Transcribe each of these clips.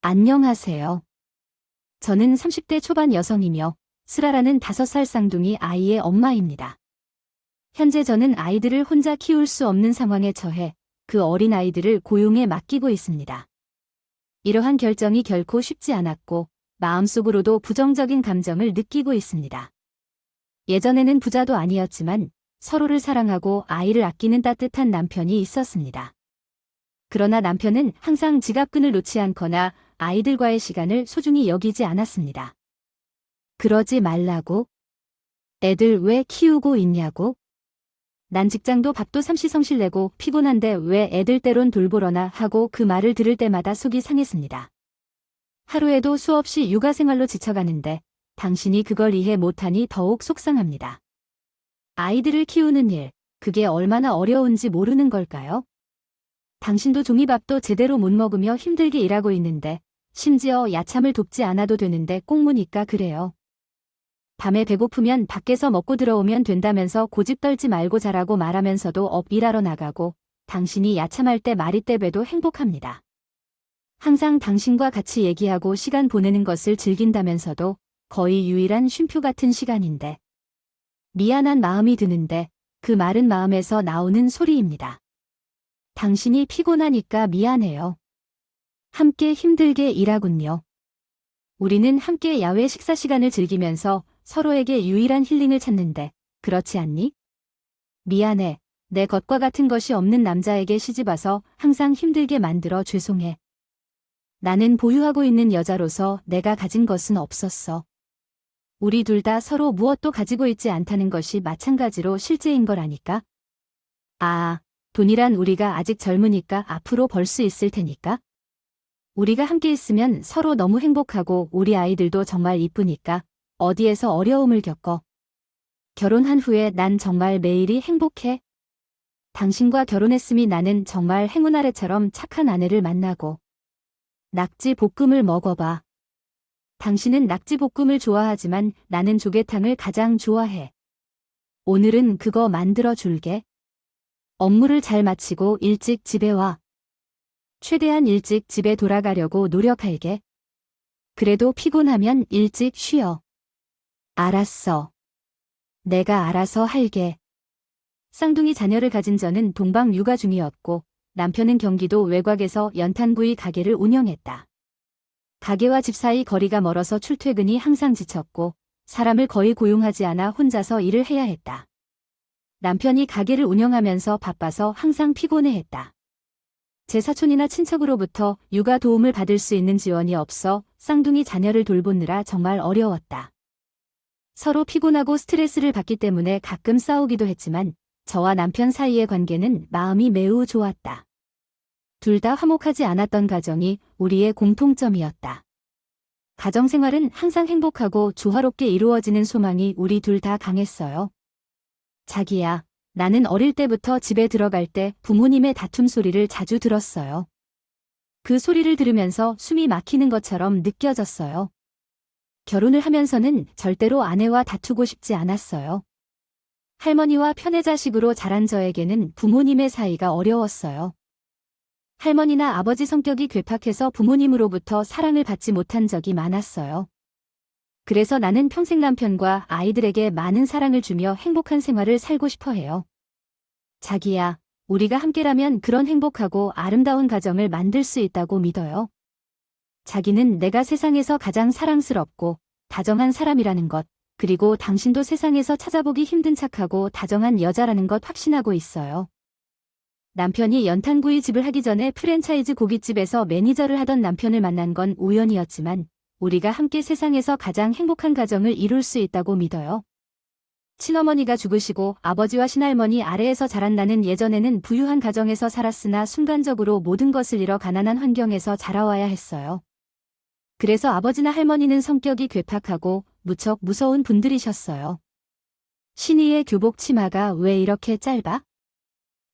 안녕하세요. 저는 30대 초반 여성이며 슬아라는 5살 쌍둥이 아이의 엄마입니다. 현재 저는 아이들을 혼자 키울 수 없는 상황에 처해 그 어린 아이들을 고용에 맡기고 있습니다. 이러한 결정이 결코 쉽지 않았고 마음속으로도 부정적인 감정을 느끼고 있습니다. 예전에는 부자도 아니었지만 서로를 사랑하고 아이를 아끼는 따뜻한 남편이 있었습니다. 그러나 남편은 항상 지갑끈을 놓지 않거나 아이들과의 시간을 소중히 여기지 않았습니다. 그러지 말라고? 애들 왜 키우고 있냐고? 난 직장도 밥도 삼시성실 내고 피곤한데 왜 애들 때론 돌보러나 하고 그 말을 들을 때마다 속이 상했습니다. 하루에도 수없이 육아생활로 지쳐가는데 당신이 그걸 이해 못하니 더욱 속상합니다. 아이들을 키우는 일, 그게 얼마나 어려운지 모르는 걸까요? 당신도 종이밥도 제대로 못 먹으며 힘들게 일하고 있는데 심지어 야참을 돕지 않아도 되는데 꽁무니까 그래요. 밤에 배고프면 밖에서 먹고 들어오면 된다면서 고집 떨지 말고 자라고 말하면서도 일하러 나가고 당신이 야참할 때 마리떼배도 행복합니다. 항상 당신과 같이 얘기하고 시간 보내는 것을 즐긴다면서도 거의 유일한 쉼표 같은 시간인데 미안한 마음이 드는데 그 마른 마음에서 나오는 소리입니다. 당신이 피곤하니까 미안해요. 함께 힘들게 일하군요. 우리는 함께 야외 식사 시간을 즐기면서 서로에게 유일한 힐링을 찾는데 그렇지 않니? 미안해. 내 것과 같은 것이 없는 남자에게 시집와서 항상 힘들게 만들어 죄송해. 나는 보유하고 있는 여자로서 내가 가진 것은 없었어. 우리 둘 다 서로 무엇도 가지고 있지 않다는 것이 마찬가지로 실제인 걸 아니까? 돈이란 우리가 아직 젊으니까 앞으로 벌 수 있을 테니까? 우리가 함께 있으면 서로 너무 행복하고 우리 아이들도 정말 이쁘니까 어디에서 어려움을 겪어. 결혼한 후에 난 정말 매일이 행복해. 당신과 결혼했으니 나는 정말 행운 아래처럼 착한 아내를 만나고 낙지 볶음을 먹어봐. 당신은 낙지 볶음을 좋아하지만 나는 조개탕을 가장 좋아해. 오늘은 그거 만들어 줄게. 업무를 잘 마치고 일찍 집에 와. 최대한 일찍 집에 돌아가려고 노력할게. 그래도 피곤하면 일찍 쉬어. 알았어. 내가 알아서 할게. 쌍둥이 자녀를 가진 저는 동방 육아 중이었고 남편은 경기도 외곽에서 연탄구이 가게를 운영했다. 가게와 집 사이 거리가 멀어서 출퇴근이 항상 지쳤고 사람을 거의 고용하지 않아 혼자서 일을 해야 했다. 남편이 가게를 운영하면서 바빠서 항상 피곤해했다. 제 사촌이나 친척으로부터 육아 도움을 받을 수 있는 지원이 없어 쌍둥이 자녀를 돌보느라 정말 어려웠다. 서로 피곤하고 스트레스를 받기 때문에 가끔 싸우기도 했지만 저와 남편 사이의 관계는 마음이 매우 좋았다. 둘 다 화목하지 않았던 가정이 우리의 공통점이었다. 가정생활은 항상 행복하고 조화롭게 이루어지는 소망이 우리 둘 다 강했어요. 자기야, 나는 어릴 때부터 집에 들어갈 때 부모님의 다툼 소리를 자주 들었어요. 그 소리를 들으면서 숨이 막히는 것처럼 느껴졌어요. 결혼을 하면서는 절대로 아내와 다투고 싶지 않았어요. 할머니와 편애자식으로 자란 저에게는 부모님의 사이가 어려웠어요. 할머니나 아버지 성격이 괴팍해서 부모님으로부터 사랑을 받지 못한 적이 많았어요. 그래서 나는 평생 남편과 아이들에게 많은 사랑을 주며 행복한 생활을 살고 싶어 해요. 자기야, 우리가 함께라면 그런 행복하고 아름다운 가정을 만들 수 있다고 믿어요. 자기는 내가 세상에서 가장 사랑스럽고 다정한 사람이라는 것, 그리고 당신도 세상에서 찾아보기 힘든 착하고 다정한 여자라는 것 확신하고 있어요. 남편이 연탄구이 집을 하기 전에 프랜차이즈 고깃집에서 매니저를 하던 남편을 만난 건 우연이었지만 우리가 함께 세상에서 가장 행복한 가정을 이룰 수 있다고 믿어요. 친어머니가 죽으시고 아버지와 신할머니 아래에서 자란 나는 예전에는 부유한 가정에서 살았으나 순간적으로 모든 것을 잃어 가난한 환경에서 자라와야 했어요. 그래서 아버지나 할머니는 성격이 괴팍하고 무척 무서운 분들이셨어요. 신이의 교복 치마가 왜 이렇게 짧아?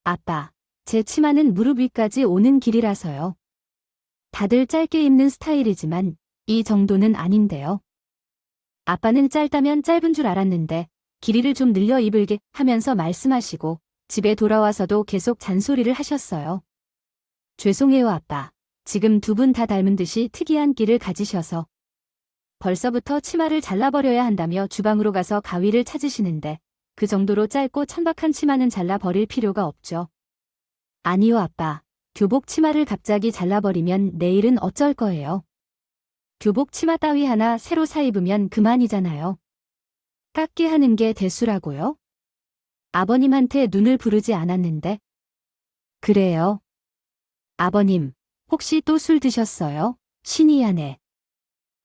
아빠, 제 치마는 무릎 위까지 오는 길이라서요. 다들 짧게 입는 스타일이지만 이 정도는 아닌데요. 아빠는 짧다면 짧은 줄 알았는데 길이를 좀 늘려 입을게 하면서 말씀하시고 집에 돌아와서도 계속 잔소리를 하셨어요. 죄송해요 아빠. 지금 두 분 다 닮은 듯이 특이한 끼를 가지셔서 벌써부터 치마를 잘라버려야 한다며 주방으로 가서 가위를 찾으시는데 그 정도로 짧고 천박한 치마는 잘라버릴 필요가 없죠. 아니요, 아빠. 교복 치마를 갑자기 잘라버리면 내일은 어쩔 거예요. 교복 치마 따위 하나 새로 사 입으면 그만이잖아요. 깎게 하는 게 대수라고요? 아버님한테 눈을 부르지 않았는데. 그래요. 아버님, 혹시 또 술 드셨어요? 신이 하네.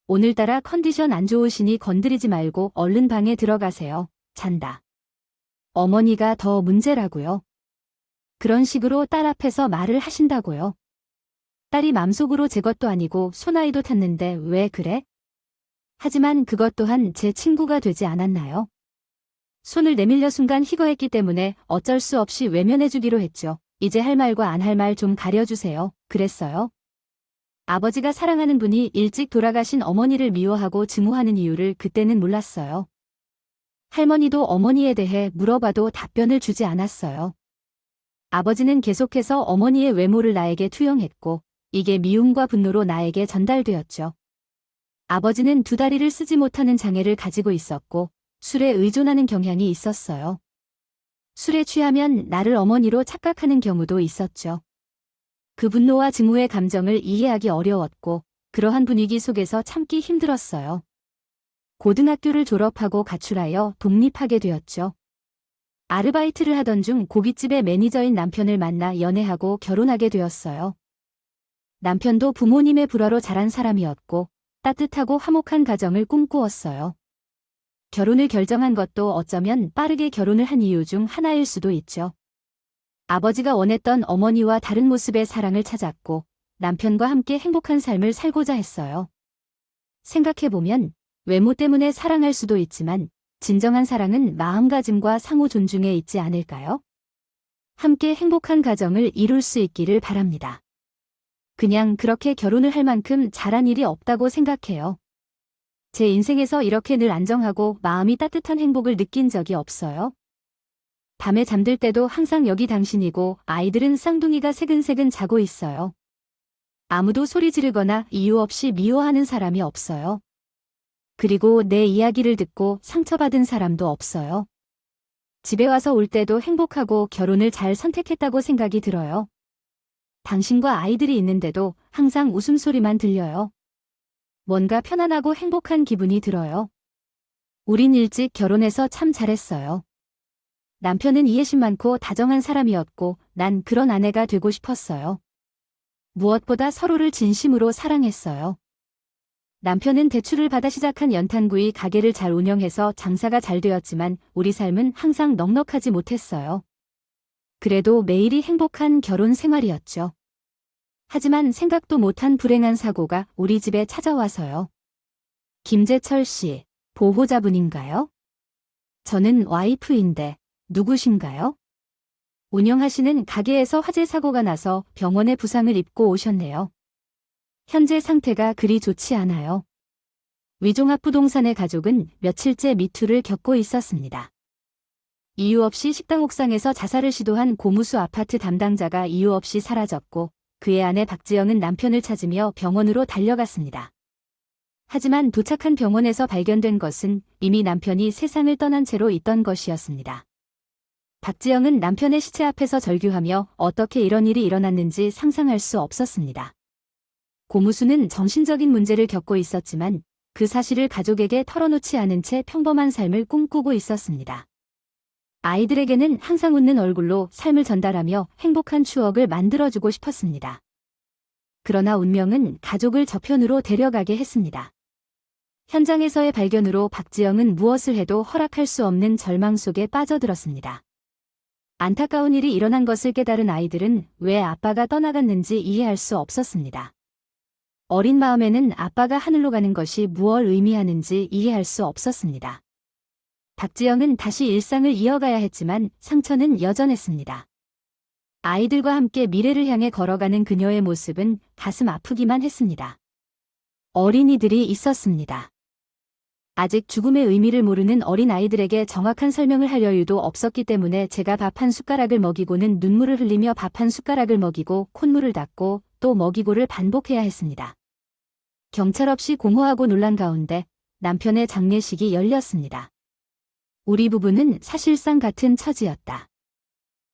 오늘따라 컨디션 안 좋으시니 건드리지 말고 얼른 방에 들어가세요. 잔다. 어머니가 더 문제라고요. 그런 식으로 딸 앞에서 말을 하신다고요. 딸이 맘속으로 제 것도 아니고 손아이도 탔는데 왜 그래? 하지만 그것 또한 제 친구가 되지 않았나요? 손을 내밀려 순간 희거했기 때문에 어쩔 수 없이 외면해주기로 했죠. 이제 할 말과 안 할 말 좀 가려주세요. 그랬어요. 아버지가 사랑하는 분이 일찍 돌아가신 어머니를 미워하고 증오하는 이유를 그때는 몰랐어요. 할머니도 어머니에 대해 물어봐도 답변을 주지 않았어요. 아버지는 계속해서 어머니의 외모를 나에게 투영했고 이게 미움과 분노로 나에게 전달되었죠. 아버지는 두 다리를 쓰지 못하는 장애를 가지고 있었고 술에 의존하는 경향이 있었어요. 술에 취하면 나를 어머니로 착각하는 경우도 있었죠. 그 분노와 증오의 감정을 이해하기 어려웠고 그러한 분위기 속에서 참기 힘들었어요. 고등학교를 졸업하고 가출하여 독립하게 되었죠. 아르바이트를 하던 중 고깃집의 매니저인 남편을 만나 연애하고 결혼하게 되었어요. 남편도 부모님의 불화로 자란 사람이었고 따뜻하고 화목한 가정을 꿈꾸었어요. 결혼을 결정한 것도 어쩌면 빠르게 결혼을 한 이유 중 하나일 수도 있죠. 아버지가 원했던 어머니와 다른 모습의 사랑을 찾았고 남편과 함께 행복한 삶을 살고자 했어요. 생각해보면 외모 때문에 사랑할 수도 있지만 진정한 사랑은 마음가짐과 상호 존중에 있지 않을까요? 함께 행복한 가정을 이룰 수 있기를 바랍니다. 그냥 그렇게 결혼을 할 만큼 잘한 일이 없다고 생각해요. 제 인생에서 이렇게 늘 안정하고 마음이 따뜻한 행복을 느낀 적이 없어요. 밤에 잠들 때도 항상 여기 당신이고 아이들은 쌍둥이가 새근새근 자고 있어요. 아무도 소리 지르거나 이유 없이 미워하는 사람이 없어요. 그리고 내 이야기를 듣고 상처받은 사람도 없어요. 집에 와서 올 때도 행복하고 결혼을 잘 선택했다고 생각이 들어요. 당신과 아이들이 있는데도 항상 웃음소리만 들려요. 뭔가 편안하고 행복한 기분이 들어요. 우린 일찍 결혼해서 참 잘했어요. 남편은 이해심 많고 다정한 사람이었고 난 그런 아내가 되고 싶었어요. 무엇보다 서로를 진심으로 사랑했어요. 남편은 대출을 받아 시작한 연탄구이 가게를 잘 운영해서 장사가 잘 되었지만 우리 삶은 항상 넉넉하지 못했어요. 그래도 매일이 행복한 결혼 생활이었죠. 하지만 생각도 못한 불행한 사고가 우리 집에 찾아와서요. 김재철 씨, 보호자분인가요? 저는 와이프인데 누구신가요? 운영하시는 가게에서 화재 사고가 나서 병원에 부상을 입고 오셨네요. 현재 상태가 그리 좋지 않아요. 위종합부동산의 가족은 며칠째 미투를 겪고 있었습니다. 이유 없이 식당 옥상에서 자살을 시도한 고무수 아파트 담당자가 이유 없이 사라졌고 그의 아내 박지영은 남편을 찾으며 병원으로 달려갔습니다. 하지만 도착한 병원에서 발견된 것은 이미 남편이 세상을 떠난 채로 있던 것이었습니다. 박지영은 남편의 시체 앞에서 절규하며 어떻게 이런 일이 일어났는지 상상할 수 없었습니다. 고무수는 정신적인 문제를 겪고 있었지만 그 사실을 가족에게 털어놓지 않은 채 평범한 삶을 꿈꾸고 있었습니다. 아이들에게는 항상 웃는 얼굴로 삶을 전달하며 행복한 추억을 만들어주고 싶었습니다. 그러나 운명은 가족을 저편으로 데려가게 했습니다. 현장에서의 발견으로 박지영은 무엇을 해도 허락할 수 없는 절망 속에 빠져들었습니다. 안타까운 일이 일어난 것을 깨달은 아이들은 왜 아빠가 떠나갔는지 이해할 수 없었습니다. 어린 마음에는 아빠가 하늘로 가는 것이 무엇을 의미하는지 이해할 수 없었습니다. 박지영은 다시 일상을 이어가야 했지만 상처는 여전했습니다. 아이들과 함께 미래를 향해 걸어가는 그녀의 모습은 가슴 아프기만 했습니다. 어린이들이 있었습니다. 아직 죽음의 의미를 모르는 어린 아이들에게 정확한 설명을 할 여유도 없었기 때문에 제가 밥 한 숟가락을 먹이고는 눈물을 흘리며 밥 한 숟가락을 먹이고 콧물을 닦고 또 먹이고를 반복해야 했습니다. 경찰 없이 공허하고 놀란 가운데 남편의 장례식이 열렸습니다. 우리 부부는 사실상 같은 처지였다.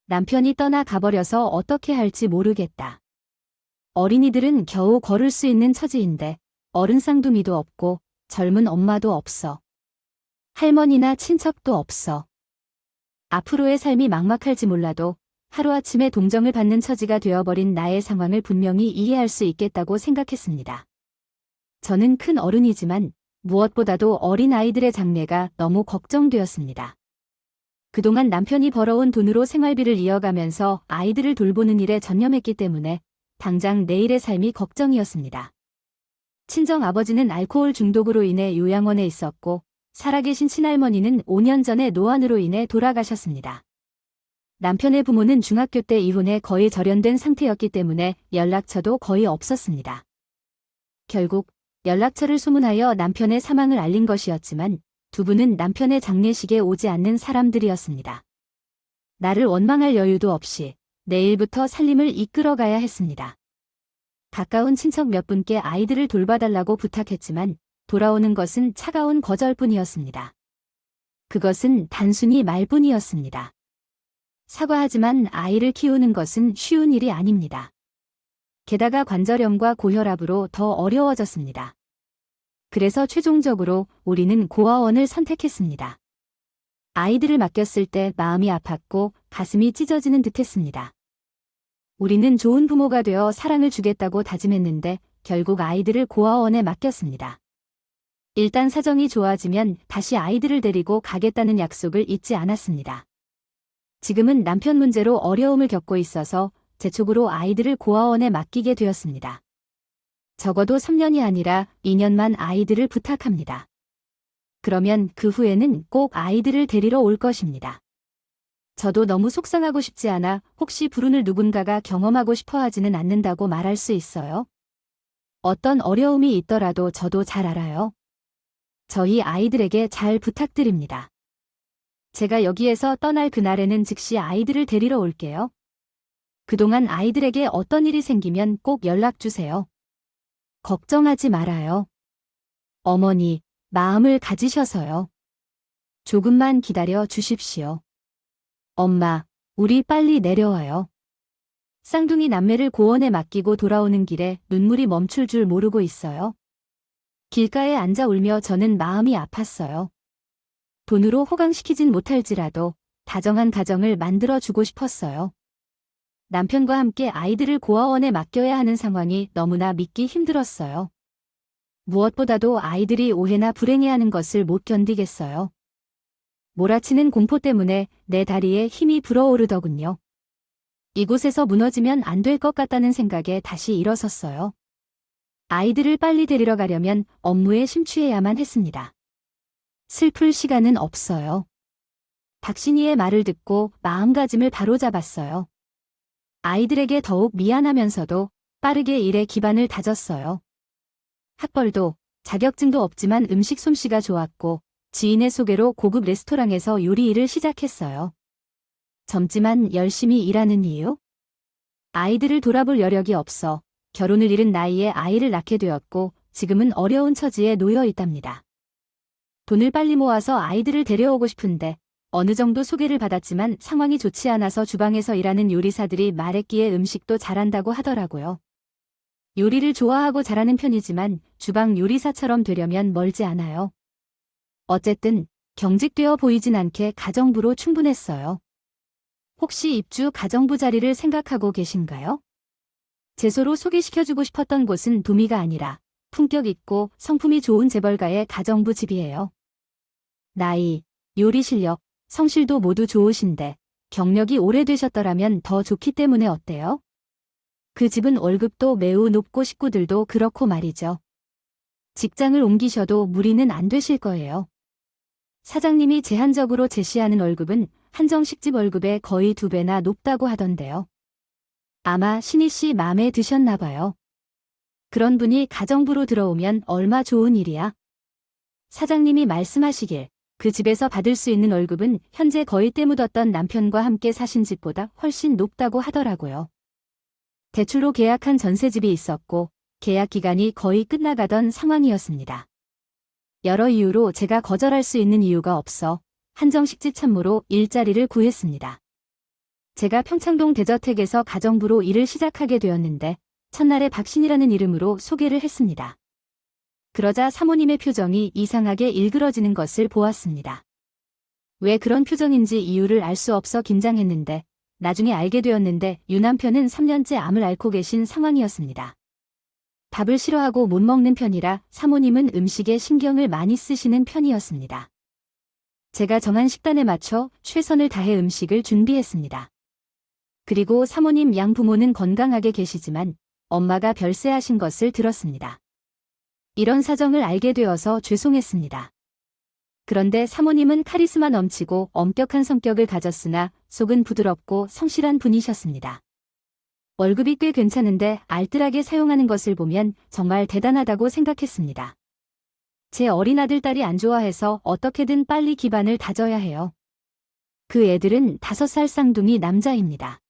남편이 떠나 가버려서 어떻게 할지 모르겠다. 어린이들은 겨우 걸을 수 있는 처지인데 어른 쌍둥이도 없고 젊은 엄마도 없어. 할머니나 친척도 없어. 앞으로의 삶이 막막할지 몰라도 하루아침에 동정을 받는 처지가 되어버린 나의 상황을 분명히 이해할 수 있겠다고 생각했습니다. 저는 큰 어른이지만 무엇보다도 어린 아이들의 장래가 너무 걱정되었습니다. 그동안 남편이 벌어온 돈으로 생활비를 이어가면서 아이들을 돌보는 일에 전념했기 때문에 당장 내일의 삶이 걱정이었습니다. 친정 아버지는 알코올 중독으로 인해 요양원에 있었고 살아계신 친할머니는 5년 전에 노안으로 인해 돌아가셨습니다. 남편의 부모는 중학교 때 이혼해 거의 절연된 상태였기 때문에 연락처도 거의 없었습니다. 결국 연락처를 소문하여 남편의 사망을 알린 것이었지만 두 분은 남편의 장례식에 오지 않는 사람들이었습니다. 나를 원망할 여유도 없이 내일부터 살림을 이끌어가야 했습니다. 가까운 친척 몇 분께 아이들을 돌봐달라고 부탁했지만 돌아오는 것은 차가운 거절뿐이었습니다. 그것은 단순히 말뿐이었습니다. 사과하지만 아이를 키우는 것은 쉬운 일이 아닙니다. 게다가 관절염과 고혈압으로 더 어려워졌습니다. 그래서 최종적으로 우리는 고아원을 선택했습니다. 아이들을 맡겼을 때 마음이 아팠고 가슴이 찢어지는 듯했습니다. 우리는 좋은 부모가 되어 사랑을 주겠다고 다짐했는데 결국 아이들을 고아원에 맡겼습니다. 일단 사정이 좋아지면 다시 아이들을 데리고 가겠다는 약속을 잊지 않았습니다. 지금은 남편 문제로 어려움을 겪고 있어서 재촉으로 아이들을 고아원에 맡기게 되었습니다. 적어도 3년이 아니라 2년만 아이들을 부탁합니다. 그러면 그 후에는 꼭 아이들을 데리러 올 것입니다. 저도 너무 속상하고 싶지 않아 혹시 불운을 누군가가 경험하고 싶어 하지는 않는다고 말할 수 있어요. 어떤 어려움이 있더라도 저도 잘 알아요. 저희 아이들에게 잘 부탁드립니다. 제가 여기에서 떠날 그날에는 즉시 아이들을 데리러 올게요. 그동안 아이들에게 어떤 일이 생기면 꼭 연락 주세요. 걱정하지 말아요. 어머니, 마음을 가지셔서요. 조금만 기다려 주십시오. 엄마, 우리 빨리 내려와요. 쌍둥이 남매를 고원에 맡기고 돌아오는 길에 눈물이 멈출 줄 모르고 있어요. 길가에 앉아 울며 저는 마음이 아팠어요. 돈으로 호강시키진 못할지라도 다정한 가정을 만들어주고 싶었어요. 남편과 함께 아이들을 고아원에 맡겨야 하는 상황이 너무나 믿기 힘들었어요. 무엇보다도 아이들이 오해나 불행해하는 것을 못 견디겠어요. 몰아치는 공포 때문에 내 다리에 힘이 불어오르더군요. 이곳에서 무너지면 안 될 것 같다는 생각에 다시 일어섰어요. 아이들을 빨리 데리러 가려면 업무에 심취해야만 했습니다. 슬플 시간은 없어요. 박신이의 말을 듣고 마음가짐을 바로잡았어요. 아이들에게 더욱 미안하면서도 빠르게 일에 기반을 다졌어요. 학벌도 자격증도 없지만 음식 솜씨가 좋았고 지인의 소개로 고급 레스토랑에서 요리 일을 시작했어요. 젊지만 열심히 일하는 이유? 아이들을 돌아볼 여력이 없어 결혼을 이른 나이에 아이를 낳게 되었고 지금은 어려운 처지에 놓여 있답니다. 돈을 빨리 모아서 아이들을 데려오고 싶은데 어느 정도 소개를 받았지만 상황이 좋지 않아서 주방에서 일하는 요리사들이 말했기에 음식도 잘한다고 하더라고요. 요리를 좋아하고 잘하는 편이지만 주방 요리사처럼 되려면 멀지 않아요. 어쨌든 경직되어 보이진 않게 가정부로 충분했어요. 혹시 입주 가정부 자리를 생각하고 계신가요? 제소로 소개시켜주고 싶었던 곳은 도미가 아니라 품격 있고 성품이 좋은 재벌가의 가정부 집이에요. 나이, 요리 실력, 성실도 모두 좋으신데 경력이 오래되셨더라면 더 좋기 때문에 어때요? 그 집은 월급도 매우 높고 식구들도 그렇고 말이죠. 직장을 옮기셔도 무리는 안 되실 거예요. 사장님이 제한적으로 제시하는 월급은 한정식집 월급의 거의 2배나 높다고 하던데요. 아마 신희 씨 마음에 드셨나 봐요. 그런 분이 가정부로 들어오면 얼마 좋은 일이야. 사장님이 말씀하시길 그 집에서 받을 수 있는 월급은 현재 거의 때 묻었던 남편과 함께 사신 집보다 훨씬 높다고 하더라고요. 대출로 계약한 전셋집이 있었고 계약 기간이 거의 끝나가던 상황이었습니다. 여러 이유로 제가 거절할 수 있는 이유가 없어 한정식집 참모로 일자리를 구했습니다. 제가 평창동 대저택에서 가정부로 일을 시작하게 되었는데 첫날에 박신이라는 이름으로 소개를 했습니다. 그러자 사모님의 표정이 이상하게 일그러지는 것을 보았습니다. 왜 그런 표정인지 이유를 알 수 없어 긴장했는데 나중에 알게 되었는데 유남편은 3년째 암을 앓고 계신 상황이었습니다. 밥을 싫어하고 못 먹는 편이라 사모님은 음식에 신경을 많이 쓰시는 편이었습니다. 제가 정한 식단에 맞춰 최선을 다해 음식을 준비했습니다. 그리고 사모님 양부모는 건강하게 계시지만 엄마가 별세하신 것을 들었습니다. 이런 사정을 알게 되어서 죄송했습니다. 그런데 사모님은 카리스마 넘치고 엄격한 성격을 가졌으나 속은 부드럽고 성실한 분이셨습니다. 월급이 꽤 괜찮은데 알뜰하게 사용하는 것을 보면 정말 대단하다고 생각했습니다. 제 어린 아들 딸이 안 좋아해서 어떻게든 빨리 기반을 다져야 해요. 그 애들은 5살 쌍둥이 남자입니다.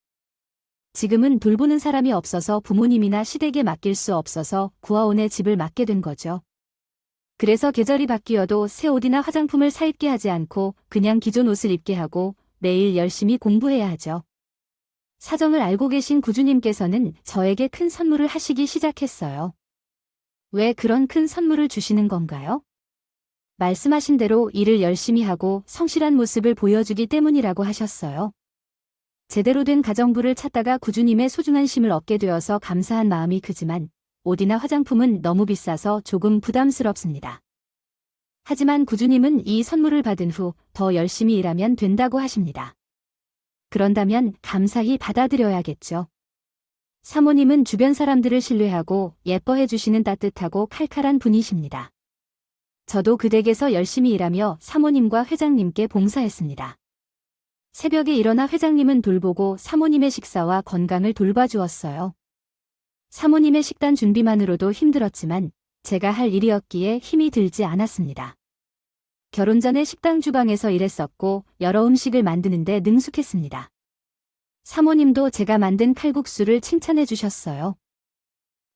지금은 돌보는 사람이 없어서 부모님이나 시댁에 맡길 수 없어서 구하원에 집을 맡게 된 거죠. 그래서 계절이 바뀌어도 새 옷이나 화장품을 사입게 하지 않고 그냥 기존 옷을 입게 하고 매일 열심히 공부해야 하죠. 사정을 알고 계신 구주님께서는 저에게 큰 선물을 하시기 시작했어요. 왜 그런 큰 선물을 주시는 건가요? 말씀하신 대로 일을 열심히 하고 성실한 모습을 보여주기 때문이라고 하셨어요. 제대로 된 가정부를 찾다가 구주님의 소중한 심을 얻게 되어서 감사한 마음이 크지만 옷이나 화장품은 너무 비싸서 조금 부담스럽습니다. 하지만 구주님은 이 선물을 받은 후 더 열심히 일하면 된다고 하십니다. 그런다면 감사히 받아들여야겠죠. 사모님은 주변 사람들을 신뢰하고 예뻐해 주시는 따뜻하고 칼칼한 분이십니다. 저도 그 댁에서 열심히 일하며 사모님과 회장님께 봉사했습니다. 새벽에 일어나 회장님은 돌보고 사모님의 식사와 건강을 돌봐주었어요. 사모님의 식단 준비만으로도 힘들었지만 제가 할 일이었기에 힘이 들지 않았습니다. 결혼 전에 식당 주방에서 일했었고 여러 음식을 만드는데 능숙했습니다. 사모님도 제가 만든 칼국수를 칭찬해 주셨어요.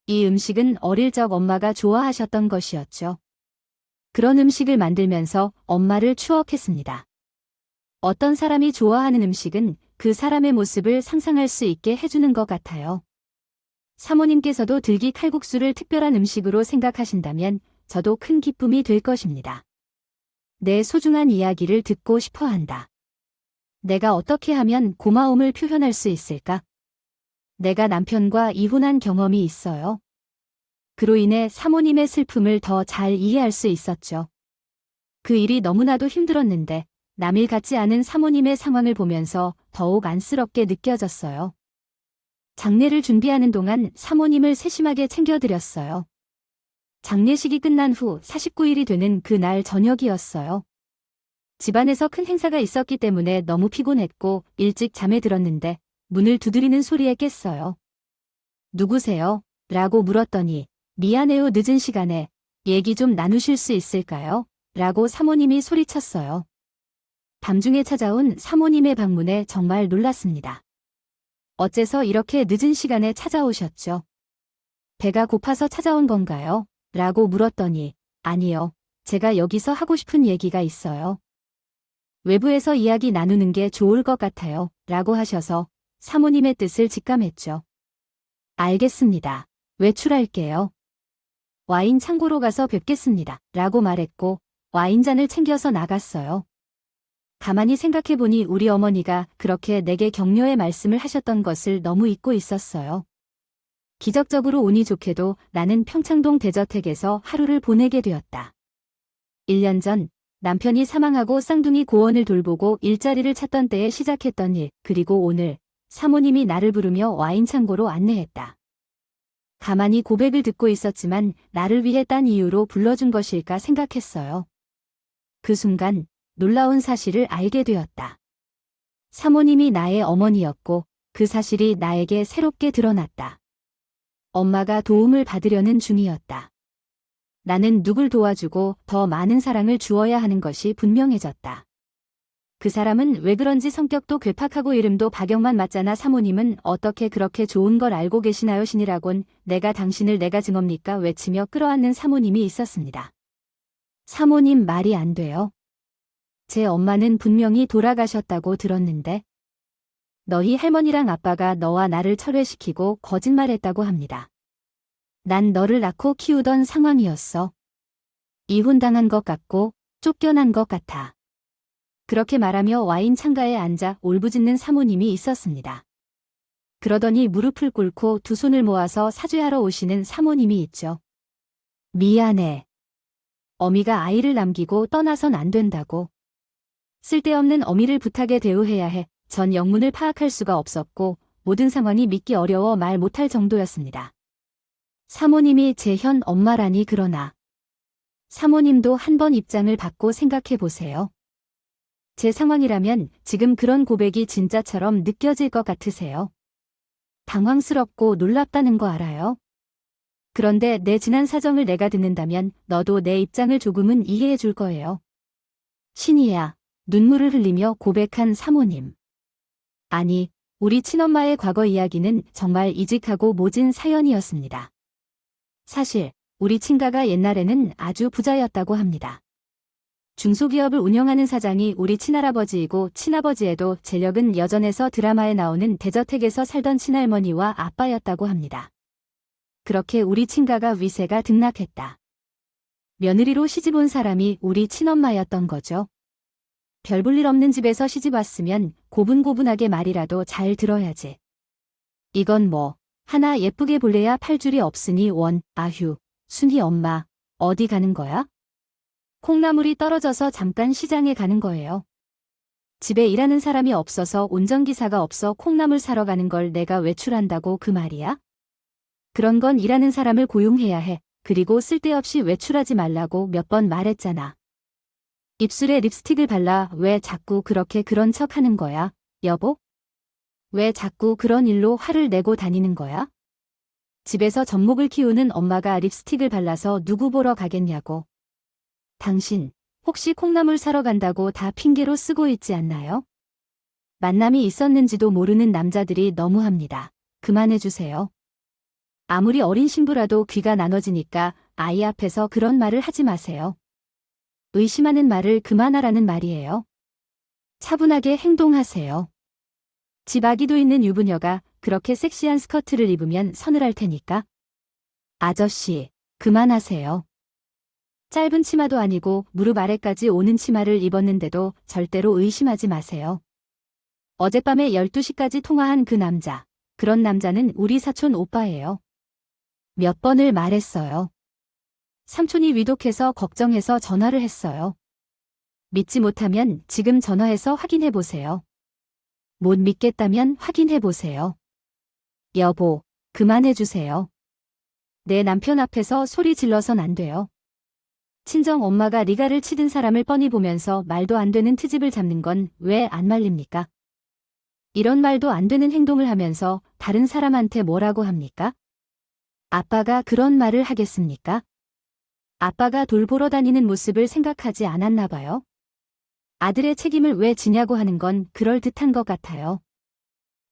이 음식은 어릴 적 엄마가 좋아하셨던 것이었죠. 그런 음식을 만들면서 엄마를 추억했습니다. 어떤 사람이 좋아하는 음식은 그 사람의 모습을 상상할 수 있게 해주는 것 같아요. 사모님께서도 들기 칼국수를 특별한 음식으로 생각하신다면 저도 큰 기쁨이 될 것입니다. 내 소중한 이야기를 듣고 싶어 한다. 내가 어떻게 하면 고마움을 표현할 수 있을까? 내가 남편과 이혼한 경험이 있어요. 그로 인해 사모님의 슬픔을 더 잘 이해할 수 있었죠. 그 일이 너무나도 힘들었는데 남일 같지 않은 사모님의 상황을 보면서 더욱 안쓰럽게 느껴졌어요. 장례를 준비하는 동안 사모님을 세심하게 챙겨드렸어요. 장례식이 끝난 후 49일이 되는 그날 저녁이었어요. 집안에서 큰 행사가 있었기 때문에 너무 피곤했고 일찍 잠에 들었는데 문을 두드리는 소리에 깼어요. 누구세요? 라고 물었더니 미안해요 늦은 시간에 얘기 좀 나누실 수 있을까요? 라고 사모님이 소리쳤어요. 밤중에 찾아온 사모님의 방문에 정말 놀랐습니다. 어째서 이렇게 늦은 시간에 찾아오셨죠? 배가 고파서 찾아온 건가요? 라고 물었더니 아니요. 제가 여기서 하고 싶은 얘기가 있어요. 외부에서 이야기 나누는 게 좋을 것 같아요. 라고 하셔서 사모님의 뜻을 직감했죠. 알겠습니다. 외출할게요. 와인 창고로 가서 뵙겠습니다. 라고 말했고 와인잔을 챙겨서 나갔어요. 가만히 생각해보니 우리 어머니가 그렇게 내게 격려의 말씀을 하셨던 것을 너무 잊고 있었어요. 기적적으로 운이 좋게도 나는 평창동 대저택에서 하루를 보내게 되었다. 1년 전 남편이 사망하고 쌍둥이 고원을 돌보고 일자리를 찾던 때에 시작했던 일, 그리고 오늘 사모님이 나를 부르며 와인 창고로 안내했다. 가만히 고백을 듣고 있었지만 나를 위해 딴 이유로 불러준 것일까 생각했어요. 그 순간 놀라운 사실을 알게 되었다. 사모님이 나의 어머니였고 그 사실이 나에게 새롭게 드러났다. 엄마가 도움을 받으려는 중이었다. 나는 누굴 도와주고 더 많은 사랑을 주어야 하는 것이 분명해졌다. 그 사람은 왜 그런지 성격도 괴팍하고 이름도 박영만 맞잖아. 사모님은 어떻게 그렇게 좋은 걸 알고 계시나요? 신이라곤 내가 당신을 내가 증언입니까? 외치며 끌어안는 사모님이 있었습니다. 사모님 말이 안 돼요. 제 엄마는 분명히 돌아가셨다고 들었는데. 너희 할머니랑 아빠가 너와 나를 철회시키고 거짓말했다고 합니다. 난 너를 낳고 키우던 상황이었어. 이혼당한 것 같고 쫓겨난 것 같아. 그렇게 말하며 와인 창가에 앉아 울부짖는 사모님이 있었습니다. 그러더니 무릎을 꿇고 두 손을 모아서 사죄하러 오시는 사모님이 있죠. 미안해. 어미가 아이를 남기고 떠나선 안 된다고. 쓸데없는 어미를 부탁에 대우해야 해. 전 영문을 파악할 수가 없었고 모든 상황이 믿기 어려워 말 못할 정도였습니다. 사모님이 제 현 엄마라니. 그러나 사모님도 한번 입장을 바꿔 생각해 보세요. 제 상황이라면 지금 그런 고백이 진짜처럼 느껴질 것 같으세요? 당황스럽고 놀랍다는 거 알아요? 그런데 내 지난 사정을 내가 듣는다면 너도 내 입장을 조금은 이해해 줄 거예요. 신이야, 눈물을 흘리며 고백한 사모님. 아니, 우리 친엄마의 과거 이야기는 정말 이직하고 모진 사연이었습니다. 사실 우리 친가가 옛날에는 아주 부자였다고 합니다. 중소기업을 운영하는 사장이 우리 친할아버지이고 친아버지에도 재력은 여전해서 드라마에 나오는 대저택에서 살던 친할머니와 아빠였다고 합니다. 그렇게 우리 친가가 위세가 등락했다. 며느리로 시집 온 사람이 우리 친엄마였던 거죠. 별 볼 일 없는 집에서 시집 왔으면 고분고분하게 말이라도 잘 들어야지. 이건 뭐 하나 예쁘게 볼래야 팔줄이 없으니 원. 아휴, 순희 엄마 어디 가는 거야? 콩나물이 떨어져서 잠깐 시장에 가는 거예요. 집에 일하는 사람이 없어서 운전기사가 없어 콩나물 사러 가는 걸 내가 외출한다고 그 말이야? 그런 건 일하는 사람을 고용해야 해. 그리고 쓸데없이 외출하지 말라고 몇 번 말했잖아. 입술에 립스틱을 발라 왜 자꾸 그렇게 그런 척 하는 거야, 여보? 왜 자꾸 그런 일로 화를 내고 다니는 거야? 집에서 젖목을 키우는 엄마가 립스틱을 발라서 누구 보러 가겠냐고. 당신, 혹시 콩나물 사러 간다고 다 핑계로 쓰고 있지 않나요? 만남이 있었는지도 모르는 남자들이 너무합니다. 그만해주세요. 아무리 어린 신부라도 귀가 나눠지니까 아이 앞에서 그런 말을 하지 마세요. 의심하는 말을 그만하라는 말이에요. 차분하게 행동하세요. 집 아기도 있는 유부녀가 그렇게 섹시한 스커트를 입으면 서늘할 테니까. 아저씨, 그만하세요. 짧은 치마도 아니고 무릎 아래까지 오는 치마를 입었는데도 절대로 의심하지 마세요. 어젯밤에 12시까지 통화한 그 남자, 그런 남자는 우리 사촌 오빠예요. 몇 번을 말했어요. 삼촌이 위독해서 걱정해서 전화를 했어요. 믿지 못하면 지금 전화해서 확인해 보세요. 못 믿겠다면 확인해 보세요. 여보, 그만해 주세요. 내 남편 앞에서 소리 질러선 안 돼요. 친정 엄마가 리가를 치든 사람을 뻔히 보면서 말도 안 되는 트집을 잡는 건 왜 안 말립니까? 이런 말도 안 되는 행동을 하면서 다른 사람한테 뭐라고 합니까? 아빠가 그런 말을 하겠습니까? 아빠가 돌보러 다니는 모습을 생각하지 않았나 봐요. 아들의 책임을 왜 지냐고 하는 건 그럴듯한 것 같아요.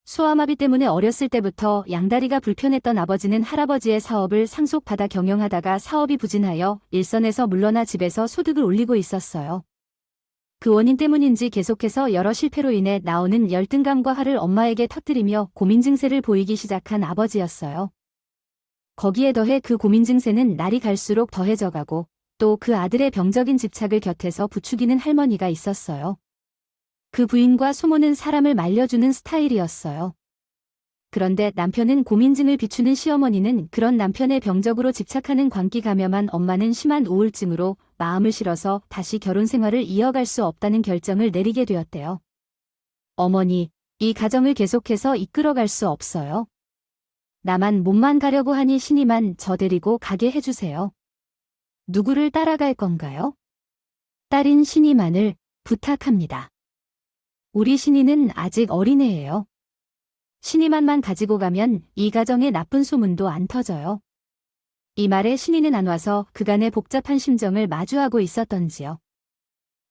소아마비 때문에 어렸을 때부터 양다리가 불편했던 아버지는 할아버지의 사업을 상속받아 경영하다가 사업이 부진하여 일선에서 물러나 집에서 소득을 올리고 있었어요. 그 원인 때문인지 계속해서 여러 실패로 인해 나오는 열등감과 화를 엄마에게 터뜨리며 고민 증세를 보이기 시작한 아버지였어요. 거기에 더해 그 고민 증세는 날이 갈수록 더해져가고 또 그 아들의 병적인 집착을 곁에서 부추기는 할머니가 있었어요. 그 부인과 소모는 사람을 말려주는 스타일이었어요. 그런데 남편은 고민증을 비추는 시어머니는 그런 남편의 병적으로 집착하는 광기 감염한 엄마는 심한 우울증으로 마음을 실어서 다시 결혼 생활을 이어갈 수 없다는 결정을 내리게 되었대요. 어머니, 이 가정을 계속해서 이끌어갈 수 없어요. 나만 몸만 가려고 하니 신이만 저 데리고 가게 해주세요. 누구를 따라갈 건가요? 딸인 신이만을 부탁합니다. 우리 신이는 아직 어린애예요. 신이만만 가지고 가면 이 가정에 나쁜 소문도 안 터져요. 이 말에 신이는 안 와서 그간의 복잡한 심정을 마주하고 있었던지요.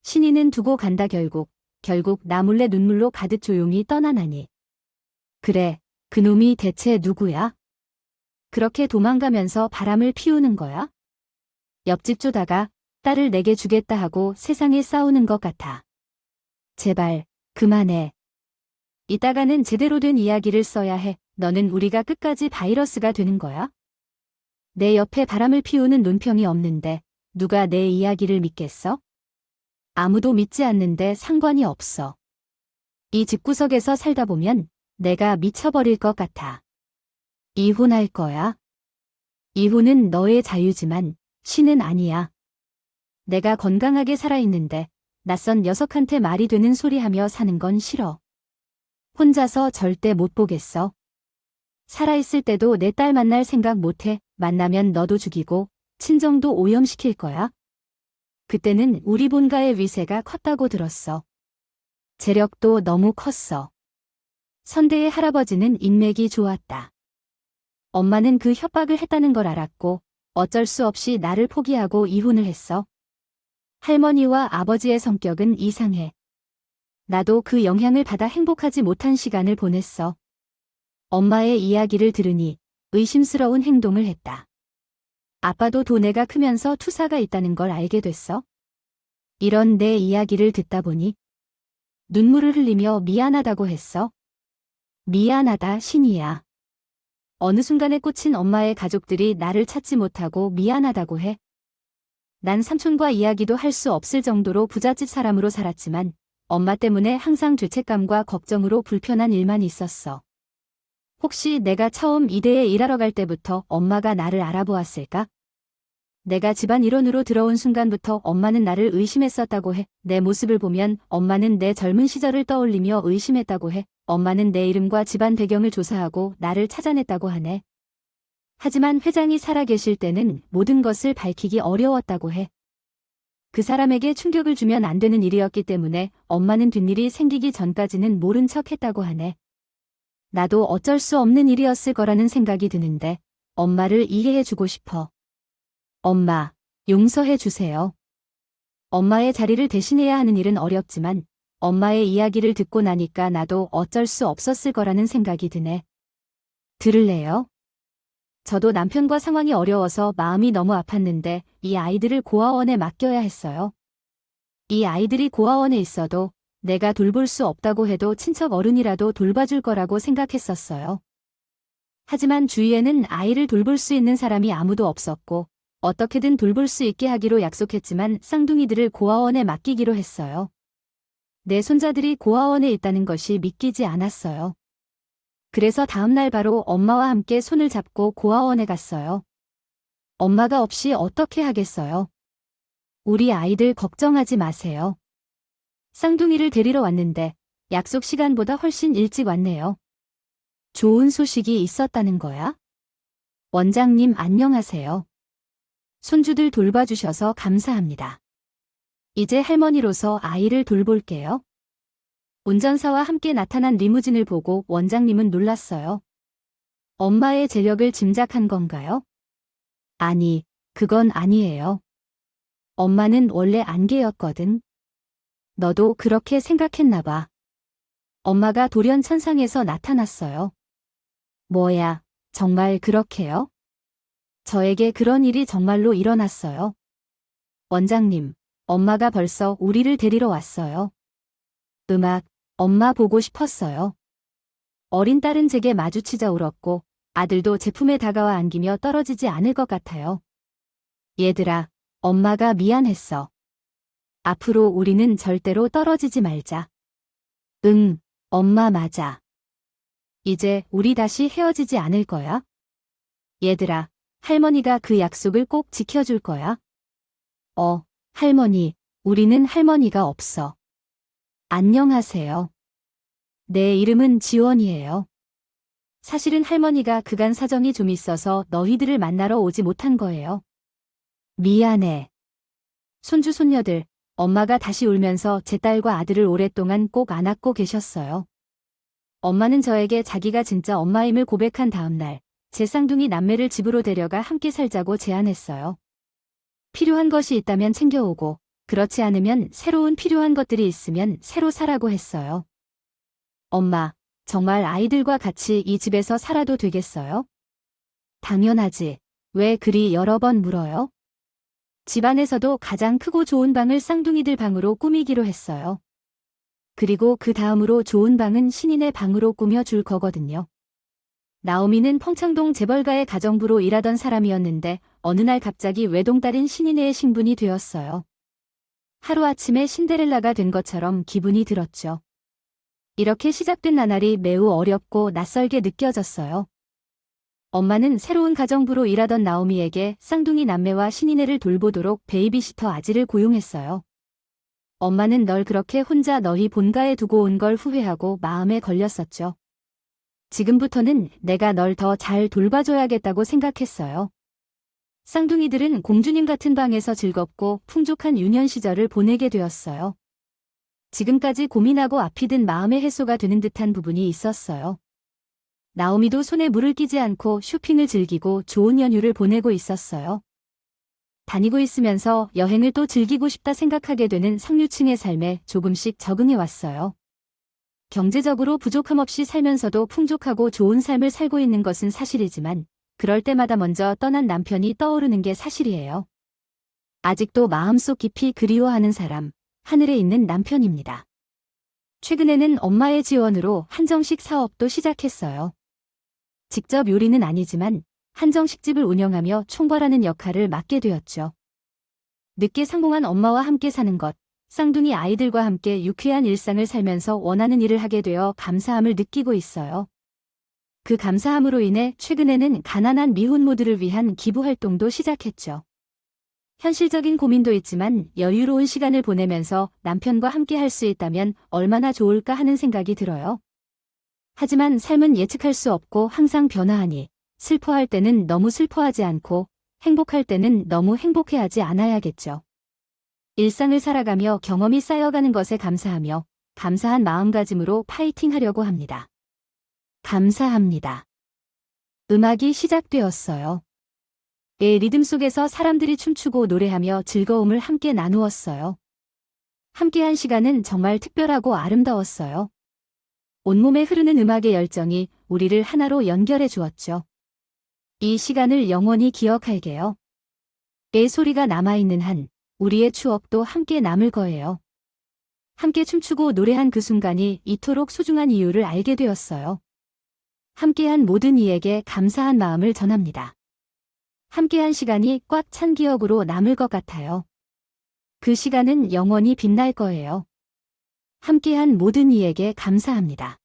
신이는 두고 간다 결국 결국 나 몰래 눈물로 가득 조용히 떠나나니. 그래, 그놈이 대체 누구야? 그렇게 도망가면서 바람을 피우는 거야? 옆집 조다가 딸을 내게 주겠다 하고 세상에 싸우는 것 같아. 제발, 그만해. 이따가는 제대로 된 이야기를 써야 해. 너는 우리가 끝까지 바이러스가 되는 거야? 내 옆에 바람을 피우는 논평이 없는데 누가 내 이야기를 믿겠어? 아무도 믿지 않는데 상관이 없어. 이 집구석에서 살다 보면 내가 미쳐버릴 것 같아. 이혼할 거야. 이혼은 너의 자유지만 신은 아니야. 내가 건강하게 살아있는데 낯선 녀석한테 말이 되는 소리 하며 사는 건 싫어. 혼자서 절대 못 보겠어. 살아있을 때도 내 딸 만날 생각 못해. 만나면 너도 죽이고 친정도 오염시킬 거야. 그때는 우리 본가의 위세가 컸다고 들었어. 재력도 너무 컸어. 선대의 할아버지는 인맥이 좋았다. 엄마는 그 협박을 했다는 걸 알았고 어쩔 수 없이 나를 포기하고 이혼을 했어. 할머니와 아버지의 성격은 이상해. 나도 그 영향을 받아 행복하지 못한 시간을 보냈어. 엄마의 이야기를 들으니 의심스러운 행동을 했다. 아빠도 도내가 크면서 투사가 있다는 걸 알게 됐어. 이런 내 이야기를 듣다 보니 눈물을 흘리며 미안하다고 했어. 미안하다 신이야. 어느 순간에 꽂힌 엄마의 가족들이 나를 찾지 못하고 미안하다고 해. 난 삼촌과 이야기도 할 수 없을 정도로 부잣집 사람으로 살았지만 엄마 때문에 항상 죄책감과 걱정으로 불편한 일만 있었어. 혹시 내가 처음 이대에 일하러 갈 때부터 엄마가 나를 알아보았을까? 내가 집안 일원으로 들어온 순간부터 엄마는 나를 의심했었다고 해. 내 모습을 보면 엄마는 내 젊은 시절을 떠올리며 의심했다고 해. 엄마는 내 이름과 집안 배경을 조사하고 나를 찾아냈다고 하네. 하지만 회장이 살아계실 때는 모든 것을 밝히기 어려웠다고 해. 그 사람에게 충격을 주면 안 되는 일이었기 때문에 엄마는 뒷일이 생기기 전까지는 모른 척 했다고 하네. 나도 어쩔 수 없는 일이었을 거라는 생각이 드는데 엄마를 이해해주고 싶어. 엄마, 용서해 주세요. 엄마의 자리를 대신해야 하는 일은 어렵지만 엄마의 이야기를 듣고 나니까 나도 어쩔 수 없었을 거라는 생각이 드네. 들을래요? 저도 남편과 상황이 어려워서 마음이 너무 아팠는데 이 아이들을 고아원에 맡겨야 했어요. 이 아이들이 고아원에 있어도 내가 돌볼 수 없다고 해도 친척 어른이라도 돌봐줄 거라고 생각했었어요. 하지만 주위에는 아이를 돌볼 수 있는 사람이 아무도 없었고 어떻게든 돌볼 수 있게 하기로 약속했지만 쌍둥이들을 고아원에 맡기기로 했어요. 내 손자들이 고아원에 있다는 것이 믿기지 않았어요. 그래서 다음날 바로 엄마와 함께 손을 잡고 고아원에 갔어요. 엄마가 없이 어떻게 하겠어요? 우리 아이들 걱정하지 마세요. 쌍둥이를 데리러 왔는데 약속 시간보다 훨씬 일찍 왔네요. 좋은 소식이 있었다는 거야? 원장님 안녕하세요. 손주들 돌봐주셔서 감사합니다. 이제 할머니로서 아이를 돌볼게요. 운전사와 함께 나타난 리무진을 보고 원장님은 놀랐어요. 엄마의 재력을 짐작한 건가요? 아니, 그건 아니에요. 엄마는 원래 안개였거든. 너도 그렇게 생각했나 봐. 엄마가 돌연천상에서 나타났어요. 뭐야, 정말 그렇게요? 저에게 그런 일이 정말로 일어났어요. 원장님, 엄마가 벌써 우리를 데리러 왔어요. 음악, 엄마 보고 싶었어요. 어린 딸은 제게 마주치자 울었고 아들도 제품에 다가와 안기며 떨어지지 않을 것 같아요. 얘들아, 엄마가 미안했어. 앞으로 우리는 절대로 떨어지지 말자. 응, 엄마 맞아. 이제 우리 다시 헤어지지 않을 거야? 얘들아, 할머니가 그 약속을 꼭 지켜줄 거야? 할머니, 우리는 할머니가 없어. 안녕하세요. 내 이름은 지원이에요. 사실은 할머니가 그간 사정이 좀 있어서 너희들을 만나러 오지 못한 거예요. 미안해. 손주 손녀들, 엄마가 다시 울면서 제 딸과 아들을 오랫동안 꼭 안았고 계셨어요. 엄마는 저에게 자기가 진짜 엄마임을 고백한 다음 날, 제 쌍둥이 남매를 집으로 데려가 함께 살자고 제안했어요. 필요한 것이 있다면 챙겨오고 그렇지 않으면 새로운 필요한 것들이 있으면 새로 사라고 했어요. 엄마, 정말 아이들과 같이 이 집에서 살아도 되겠어요? 당연하지. 왜 그리 여러 번 물어요? 집안에서도 가장 크고 좋은 방을 쌍둥이들 방으로 꾸미기로 했어요. 그리고 그 다음으로 좋은 방은 신인의 방으로 꾸며줄 거거든요. 나오미는 평창동 재벌가의 가정부로 일하던 사람이었는데 어느 날 갑자기 외동딸인 신인의 신분이 되었어요. 하루아침에 신데렐라가 된 것처럼 기분이 들었죠. 이렇게 시작된 나날이 매우 어렵고 낯설게 느껴졌어요. 엄마는 새로운 가정부로 일하던 나오미에게 쌍둥이 남매와 신인애를 돌보도록 베이비시터 아지를 고용했어요. 엄마는 널 그렇게 혼자 너희 본가에 두고 온 걸 후회하고 마음에 걸렸었죠. 지금부터는 내가 널 더 잘 돌봐줘야겠다고 생각했어요. 쌍둥이들은 공주님 같은 방에서 즐겁고 풍족한 유년 시절을 보내게 되었어요. 지금까지 고민하고 앞이 든 마음의 해소가 되는 듯한 부분이 있었어요. 나오미도 손에 물을 끼지 않고 쇼핑을 즐기고 좋은 연휴를 보내고 있었어요. 다니고 있으면서 여행을 또 즐기고 싶다 생각하게 되는 상류층의 삶에 조금씩 적응해 왔어요. 경제적으로 부족함 없이 살면서도 풍족하고 좋은 삶을 살고 있는 것은 사실이지만 그럴 때마다 먼저 떠난 남편이 떠오르는 게 사실이에요. 아직도 마음속 깊이 그리워하는 사람, 하늘에 있는 남편입니다. 최근에는 엄마의 지원으로 한정식 사업도 시작했어요. 직접 요리는 아니지만 한정식집을 운영하며 총괄하는 역할을 맡게 되었죠. 늦게 성공한 엄마와 함께 사는 것, 쌍둥이 아이들과 함께 유쾌한 일상을 살면서 원하는 일을 하게 되어 감사함을 느끼고 있어요. 그 감사함으로 인해 최근에는 가난한 미혼모들을 위한 기부 활동도 시작했죠. 현실적인 고민도 있지만 여유로운 시간을 보내면서 남편과 함께 할 수 있다면 얼마나 좋을까 하는 생각이 들어요. 하지만 삶은 예측할 수 없고 항상 변화하니 슬퍼할 때는 너무 슬퍼하지 않고 행복할 때는 너무 행복해하지 않아야겠죠. 일상을 살아가며 경험이 쌓여가는 것에 감사하며 감사한 마음가짐으로 파이팅하려고 합니다. 감사합니다. 음악이 시작되었어요. 리듬 속에서 사람들이 춤추고 노래하며 즐거움을 함께 나누었어요. 함께한 시간은 정말 특별하고 아름다웠어요. 온몸에 흐르는 음악의 열정이 우리를 하나로 연결해 주었죠. 이 시간을 영원히 기억할게요. 소리가 남아있는 한 우리의 추억도 함께 남을 거예요. 함께 춤추고 노래한 그 순간이 이토록 소중한 이유를 알게 되었어요. 함께한 모든 이에게 감사한 마음을 전합니다. 함께한 시간이 꽉 찬 기억으로 남을 것 같아요. 그 시간은 영원히 빛날 거예요. 함께한 모든 이에게 감사합니다.